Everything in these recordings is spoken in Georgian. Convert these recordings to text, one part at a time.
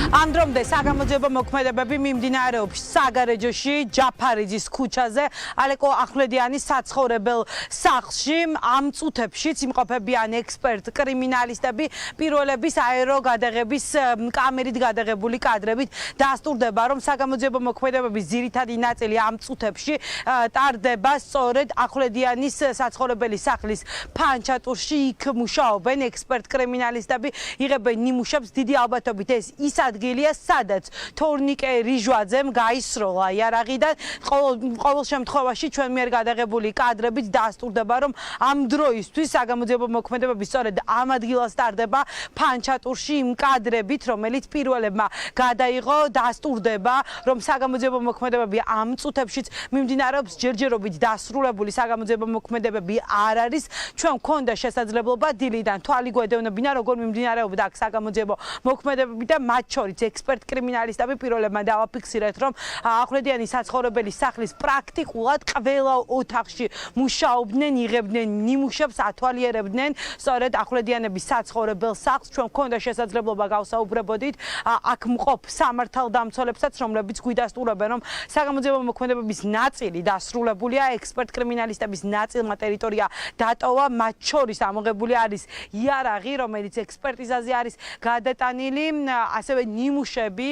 ამ დრომდე საგამოძიებო მოქმედებები მიმდინარეობს საგარეჯოში, ჯაფარიძის ქუჩაზე, ალეკო ახვლედიანის საცხოვრებელ სახლში. ამ წუთებშიც იმყოფებიან ექსპერტ კრიმინალისტები, პირველების აეროგადაღების კამერით გადაღებული კადრებით დასტურდება, რომ საგამოძიებო მოქმედებების ძირითადი ნაწილი ამ წუთებში ტარდება სწორედ ახვლედიანის საცხოვრებელი სახლის ფანჩატურში. იქ მუშაობენ ექსპერტ კრიმინალისტები, იღებენ ნიმუშებს. დიდი ალბათობით ეს ის ადგილია, სადაც თორნიკე რიჟვაძემ გაისროლა იარაღიდან. ყოველ შემთხვევაში ჩვენ მიერ გადაღებული კადრებით დასტურდება, რომ ამ დროისთვის საგამოძიებო მოქმედებები სწორედ ამ ადგილას ტარდება ფანჩატურში. იმ კადრებით, რომელიც პირველებმა გადაიღო, დასტურდება, რომ საგამოძიებო მოქმედებები ამ წუთებშიც მიმდინარეობს, ჯერჯერობით დასრულებული საგამოძიებო მოქმედებები არ არის. ჩვენ გვქონდა შესაძლებლობა დილიდან თვალი გვედევნებინა, როგორ მიმდინარეობდა აქ საგამოძიებო მოქმედებები და მათ შორის ექსპერტ კრიმინალისტები პირველებმა დავაფიქსირეთ, რომ ახვლედიანის საცხოვრებელი სახლის პრაქტიკულად ყველა ოთახში მუშაობდნენ, იღებდნენ ნიმუშებს, ათვალიერებდნენ სწორედ ახვლედიანების საცხოვრებელ სახლს. ჩვენ გვქონდა შესაძლებლობა გავსაუბრებოდით აქ მყოფ სამართალდამცველებსაც, რომლებიც გვიდასტურებენ, რომ საგამოძიებო მოქმედებების ნაწილი დასრულებულია, ექსპერტ კრიმინალისტების ნაწილმა ტერიტორია დატოვა, მათ შორის ამოღებული არის იარაღი, რომელიც ექსპერტიზაზე არის გადატანილი, ასევე ნიმუშები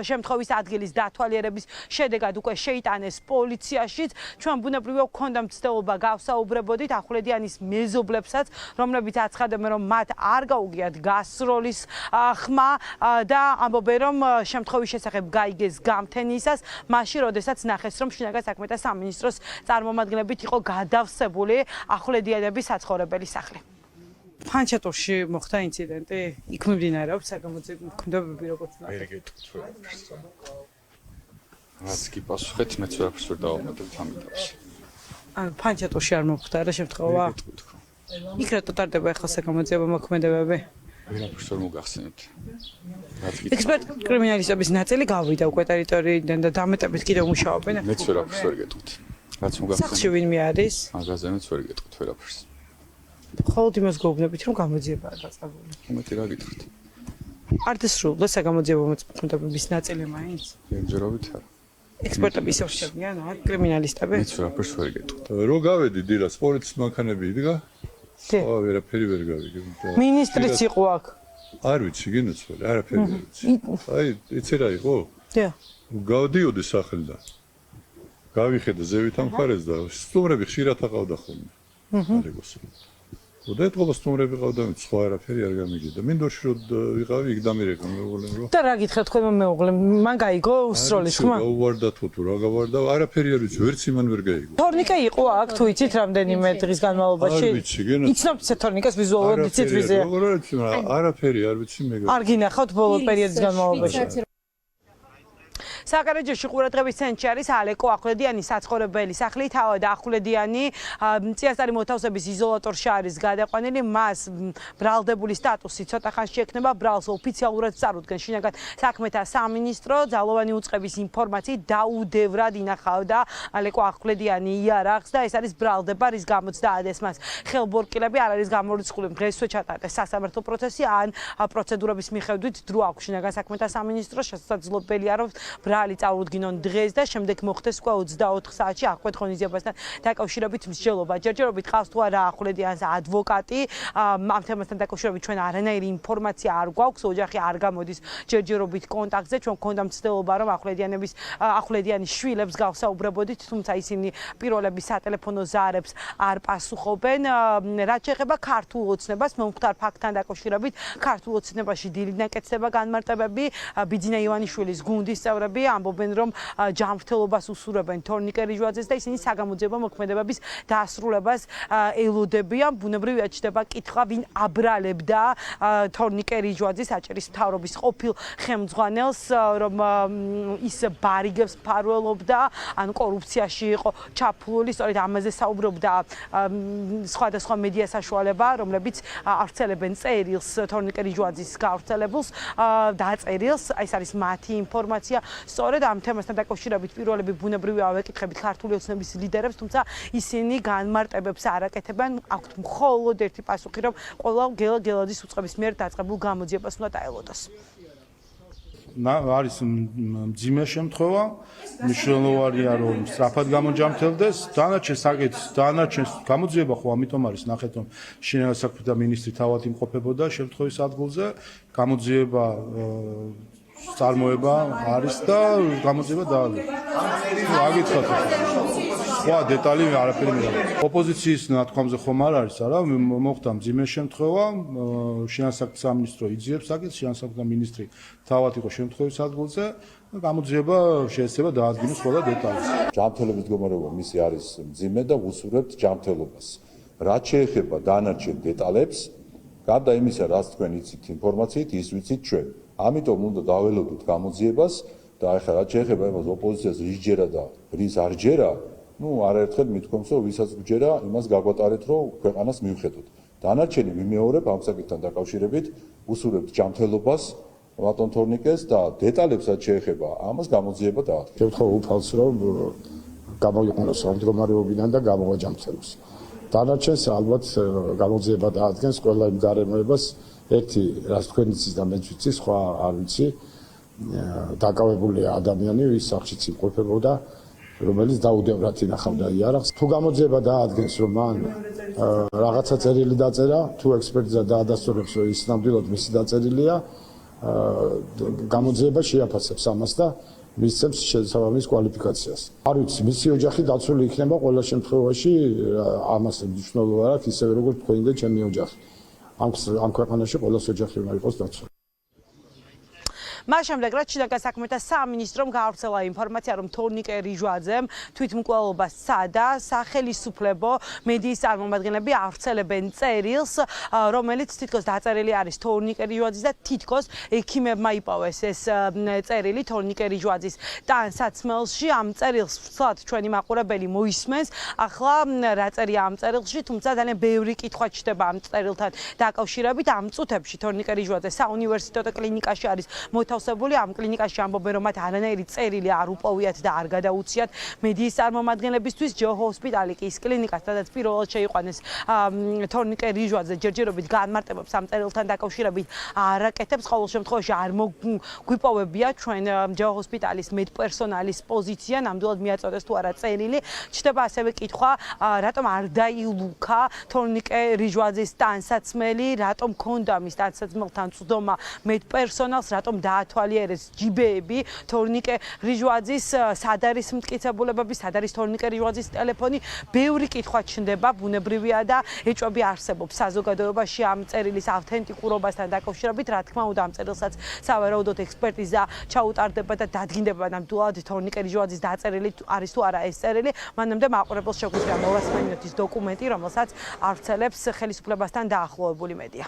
შემთხვევის ადგილის დათვალიერების შედეგად უკვე შეიტანეს პოლიციაშიც. ჩვენ ბუნებრივია გვქონდა მცდელობა გავსაუბრებოდით ახვლედიანის მეზობლებსაც, რომლებიც აცხადებენ, რომ მათ არ გაუგიათ გასროლის ხმა და ამბობენ, რომ შემთხვევის შესახებ გაიგეს გამთენიისას, მაშინ როდესაც ნახეს, რომ შინაგან საქმეთა სამინისტროს წარმომადგენლებით იყო გადავსებული ახვლედიანების საცხოვრებელი სახლი. ფანჩატურში მოხდა ინციდენტი, იქ მიმდინარეობს საგამოძიებო მოქმედებები, როგორც ნახეთ. რაც კი პასუხეთ, მეც ვერაფერს ვერ დავამატებ ამ ეტაპში. ფანჩატურში არ მოხდა რა შემთხვევა? იქ რატო ტარდება ახლა საგამოძიებო მოქმედებები? ვერაფერს ვერ მოგახსენებთ. ექსპერტ კრიმინალისტების ნაწილი გავიდა უკვე ტერიტორიიდან და დამეტებით კიდევ მუშაობენ. მეც ვერაფერს ვერ გეტყვით. რაც მოგახსენებთ. სახლში ვინმე არის? მაგაზე მეც ვერ გეტყვით ვერაფერს. ხოლოდ იმას გეუბნებით, რომ გამოძიებაა დაწყებული. უმეტი რა გითხრით? არ დასრულდა საგამოძიებო მოქმედებების ნაწილი მაინც? ჯერჯერობით არა. ექსპერტები ისევ რჩებიან, კრიმინალისტები? მეც ვერაფერს ვერ გეტყვით. რო გავედი დილას პოლიციის მანქანები იდგა. ხო, ვერაფერი ვერ გავიგე. მინისტრიც იყო აქ. არ ვიცი, გინოცვალე, არაფერი არ ვიცი. აი, იცი რა იყო? დიახ. გავდიოდი სახლიდან. გავიხედა ზევით ამ მხარეს და სტუმრები ხშირად აყავდა ხოლმე. ალეგოს. და ეთყობა სტუმრები ყავდა, სხვა არაფერი არ გამიგიდა. მინდორში რო ვიყავი, იქ დამირეკა მეუღლემ რო. და რა გითხრათ თქვენმა მეუღლემ? მან გაიგო უსროლის ხმა? გაუვარდა თუ რა გავარდა, არაფერი არ ვიცი, ვერც იმან ვერ გაიგო. თორნიკე იყო აქ, თუ იცით რამდენიმე დღის განმავლობაში? არ ვიცი, გენო. იცნობთ თორნიკეს ვიზუალურად იცით ვიზე? როგორ არ ვიცი, არაფერი არ ვიცი მე. არ გინახავთ ბოლო პერიოდის განმავლობაში? საგარეჯოში ყურადღების ცენტრში არის ალეკო ახვლედიანის საცხოვრებელი სახლი. თავად ახვლედიანი წინასწარი მოთავსების იზოლატორში არის გადაყვანილი. მას ბრალდებული სტატუსი ცოტა ხანში ექნება. ბრალს ოფიციალურად წარუდგენ შინაგან საქმეთა სამინისტრო. ძალოვანი უწყების ინფორმაციით დაუდევრად ინახავდა ალეკო ახვლედიანი იარაღს და ეს არის ბრალდება, რის გამოც დაადეს მას ხელბორკილები. არ არის გამორიცხული დღესვე ჩატარდეს სასამართლო პროცესი ან პროცედურების მიხედვით დრო აქვს შინაგან საქმეთა სამინისტროს. შესაძლებელია, რომ ბრალი წარუდგინონ დღეს და შემდეგ მოხდეს უკვე 24 საათში ახვლედ ღონისძიებასთან დაკავშირებით მსჯელობა. ჯერჯერობით ყავს თუ არა ახვლედიანის ადვოკატი. ამ თემასთან დაკავშირებით ჩვენ არანაირი ინფორმაცია არ გვაქვს. ოჯახი არ გამოდის ჯერჯერობით კონტაქტზე. ჩვენ გვქონდა მცდელობა, რომ ახვლედიანის შვილებს გავსაუბრებოდით, თუმცა ისინი პირველების სატელეფონო ზარებს არ პასუხობენ. რაც შეეხება ქართულ ოცნებას, მომხდარ ფაქტთან დაკავშირებით, ქართულ ოცნებაში დილიდან კეთდება განმარტებები. ბიძინა ივანიშვილის გუნდის წევრები ამბობენ, რომ ჯანმრთელობას უსურვებენ თორნიკე რიჟვაძეს და ისინი საგამოძიებო მოქმედებების დასრულებას ელოდებიან. ბუნებრივია ჩდება კითხვა, ვინ აბრალებდა თორნიკე რიჟვაძის აჭარის მთავრობის ყოფილ ხელმძღვანელს, რომ ის ბარიგებს მფარველობდა, ან კორუფციაში იყო ჩაფლული. სწორედ ამაზე საუბრობდა სხვადასხვა მედია საშუალება, რომლებიც ავრცელებენ წერილს თორნიკე რიჟვაძის გავრცელებულს და წერილს. ეს არის მათი ინფორმაცია. სწორედ ამ თემასთან დაკავშირებით პირველები ბუნებრივია ვეკითხებით ქართული ოცნების ლიდერებს, თუმცა ისინი განმარტებებს არ აკეთებენ. აქვთ მხოლოდ ერთი პასუხი, რომ ყველა გელადის უწყების მიერ დაწყებულ გამოძიებას უნდა დაელოდოს. არის მძიმე შემთხვევა, მნიშვნელოვანია რომ სწრაფად გამოჯამრთელდეს. დანარჩენს გამოძიება ხო ამიტომ არის, ნახეთ რომ შინაგან საქმეთა მინისტრი თავად იმყოფებოდა შემთხვევის ადგილზე, გამოძიება წარმოება არის და გამოძიება დაალოვა. აგიცხოთ. სხვა დეტალი არაფერი მე. ოპოზიციის ნათქვამზე ხომ არ არის, არა, მოხდა მძიმე შემთხვევა, შინაგან საქმეთა სამინისტრო იძიებს საკითხს, შინაგან საქმეთა მინისტრი თავად იყო შემთხვევის ადგილზე, გამოძიება შეიძლება დაადგინოს ყველა დეტალი. ჯანმრთელობის მდგომარეობა მისი არის მძიმე და ვუსურვებთ ჯანმრთელობას. რაც შეეხება დანარჩენ დეტალებს, გარდა იმისა, რაც თქვენ იცით ინფორმაციით, ის ვიცით ჩვენ. ამიტომ უნდა დაველოდოთ გამოძიებას და ახლა რაც შეეხება იმას ოპოზიციას რის ჯერა და რის არ ჯერა, არაერთხელ მithქვამს, რომ ვისაც გჯერა, იმას გაგვატარეთ, რომ ქვეყანას მივხედოთ. დანარჩენი ვიმეორებ ამ საკითხთან დაკავშირებით, ვუსურვებთ ჯანმრთელობას ბატონ თორნიკეს და დეტალებსაც შეეხება, ამას გამოძიება დაადგინოს. შევთხოვ უფალს, რომ გამოიყენოს ამ მდგომარეობიდან და გამოვაჯამრთელოს. დანარჩენს ალბათ გამოძიება დაადგენს ყველა იმ გარემოებას, ერთი რაც თქვენ იცით და მეც ვიცი, სხვა არ ვიცი, დაკავებულია ადამიანი, ვის სახლშიც იმყოფებოდა, რომელიც დაუდევრად ინახავდა იარაღს. თუ გამოძიება დაადგენს, რომ მან რაღაცა წერილი დაწერა, თუ ექსპერტიზა დაადასტურებს, რომ ის ნამდვილად მისი დაწერილია, გამოძიება შეაფასებს ამას და მისცემს შესაბამის კვალიფიკაციას. არ ვიცი, მისი ოჯახი დაცული იქნება ყველა შემთხვევაში, ამას მნიშვნელობა აქვს, ისევე როგორც თქვენი და ჩემი ოჯახი. ამ ქვეყანაში ყველას ოჯახი უნდა იყოს დაცული. მას შემდეგ რაც შინაგან საქმეთა სამინისტრომ გაავრცელა ინფორმაცია, რომ თორნიკე რიჟვაძემ თვითმკვლელობა სცადა, სახელისუფლებო მედიის წარმომადგენლები ავრცელებენ წერილს, რომელიც თითქოს დაწერილი არის თორნიკე რიჟვაძის და თითქოს ექიმებმა იპოვეს ეს წერილი თორნიკე რიჟვაძის ტანსაცმელში. ამ წერილს ვთქვათ, ჩვენი მაყურებელი მოისმენს. ახლა რა წერია ამ წერილში, თუმცა ძალიან ბევრი კითხვა ჩდება ამ წერილთან დაკავშირებით. ამ წუთებში თორნიკე რიჟვაძე საუნივერსიტეტო კლინიკაში არის მოთავსებული. ამ კლინიკაში ამბობენ, რომ მათ არანაირი წერილი არ უპოვიათ და არ გადაუციათ მედიის წარმომადგენლებისთვის. ჯო ჰოსპიტალი კი ის კლინიკა, სადაც პირველად შეიყვანეს თორნიკე რიჟვაძე, ჯერჯერობით განმარტებებს ამ წერილთან დაკავშირებით არ აკეთებს. ყოველ შემთხვევაში არ გვიპოვებია ჩვენ ჯო ჰოსპიტალის მედპერსონალის პოზიცია, ნამდვილად მიაწოდეს თუ არა წერილი. ჩდება ასევე კითხვა, რატომ არ დაილუქა თორნიკე რიჟვაძის ტანსაცმელი, რატომ ქონდა მის ტანსაცმელთან წვდომა მედპერსონალს, რატომ დაათვალიერეს ჯიბეები თორნიკე რიჟვაძის, სად არის მტკიცებულებები, სად არის თორნიკე რიჟვაძის ტელეფონი. ბევრი კითხვა ჩნდება, ბუნებრივია და ეჭვები არსებობს საზოგადოებაში ამ წერილის ავთენტიკურობასთან დაკავშირებით. რა თქმა უნდა, ამ წერილსაც სავარაუდოდ ექსპერტიზა ჩაუტარდება და დადგინდება ნამდვილად თორნიკე რიჟვაძის დაწერილი არის თუ არა ეს წერილი. მანამდე მაყურებელს შეგვიძლია მოვასმენოთ დოკუმენტი, რომელსაც ავრცელებს ხელისუფლებასთან დაახლოებული მედია.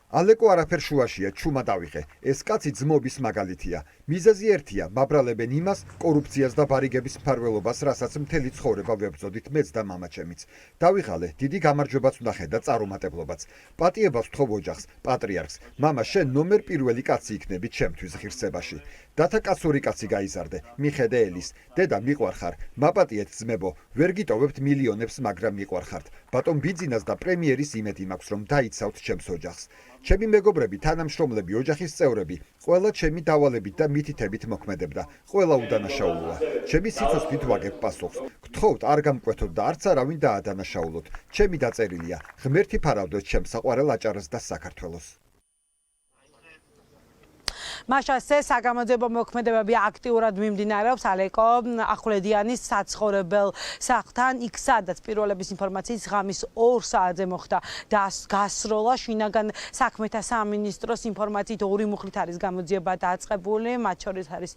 ალეკო არაფერ შუაშია, ჩუმა დავიღე. ეს კაცი ძმობის მაგალითია. მიზეზი ერთია, მაბრალებენ იმას, კორუფციას და ბარიგების მფარველობას, რასაც მთელი ცხოვრება ვებრძოდით მეც და მამაჩემიც. დავიღალე, დიდი გამარჯვებაც უნდა ხედა წარუმატებლობაც. პატიებას ვთხოვ ოჯახს, პატრიარქს. მამა, შენ ნომერ პირველი კაცი იქნები ჩემთვის ღირსებაში. დათა კაცური კაცი გაიზარდე, მიხედე ელის. დედა მიყვარხარ, მაპატიეთ ძმებო, ვერ გიტოვებთ მილიონებს, მაგრამ მიყვარხართ. ბატონ ბიძინას და პრემიერის იმედი მაქვს, რომ დაიცავთ ჩემს ოჯახს. ჩემი მეგობრები, თანამშრომლები, ოჯახის წევრები, ყველა ჩემი დავალებით და მითითებით მოქმედებდა. ყველა უდანაშაულოა. ჩემი სიცოცხლით ვაგებ პასუხს. გთხოვთ, არ გამკვეთოთ და არც არავინ დაადანაშაულოთ. ჩემი დაწერილია. ღმერთი ფარავდეთ ჩემს საყვარელ აჭარას და საქართველოს. მაშასე საგამოძიებო მოქმედებები აქტიურად მიმდინარეობს ალეკო ახვლედიანის საცხოვრებელ სახლთან, იქ სადაც პირველების ინფორმაციის ღამის 2 საათზე მოხდა გასროლა. შინაგან საქმეთა სამინისტროს ინფორმაციით 2 მუხლით არის გამოძიება დაწყებული, მათ შორის არის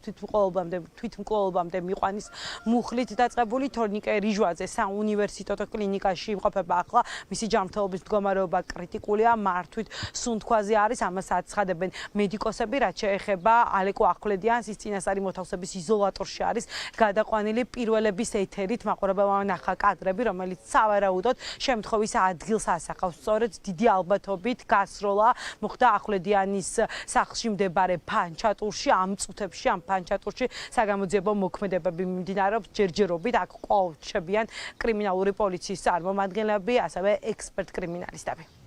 თვითმკვლელობამდე მიყვანის მუხლით დაწყებული. თორნიკე რიჟვაძე საუნივერსიტეტო კლინიკაში იმყოფება ახლა, მისი ჯანმრთელობის მდგომარეობა კრიტიკულია, მართვით სუნთქვაზე არის, ამას აცხადებენ მედიკოსები, რაც შეეხება ალეკო ახვლედიანს, ის წინასწარი მოთავსების იზოლატორში არის გადაყვანილი პირველების ეთერით მაყურებელმა ნახა კადრები, რომელიც სავარაუდოდ შემთხვევის ადგილს ასახავს. სწორედ დიდი ალბათობით გასროლა მოხდა ახვლედიანის სახლში მდებარე ფანჩატურში, ამ წუთებში, ამ ფანჩატურში საგამოძიებო მოქმედებები მიმდინარეობს ჯერჯერობით, აქ კვლავ რჩებიან კრიმინალური პოლიციის წარმომადგენლები, ასევე ექსპერტ კრიმინალისტები.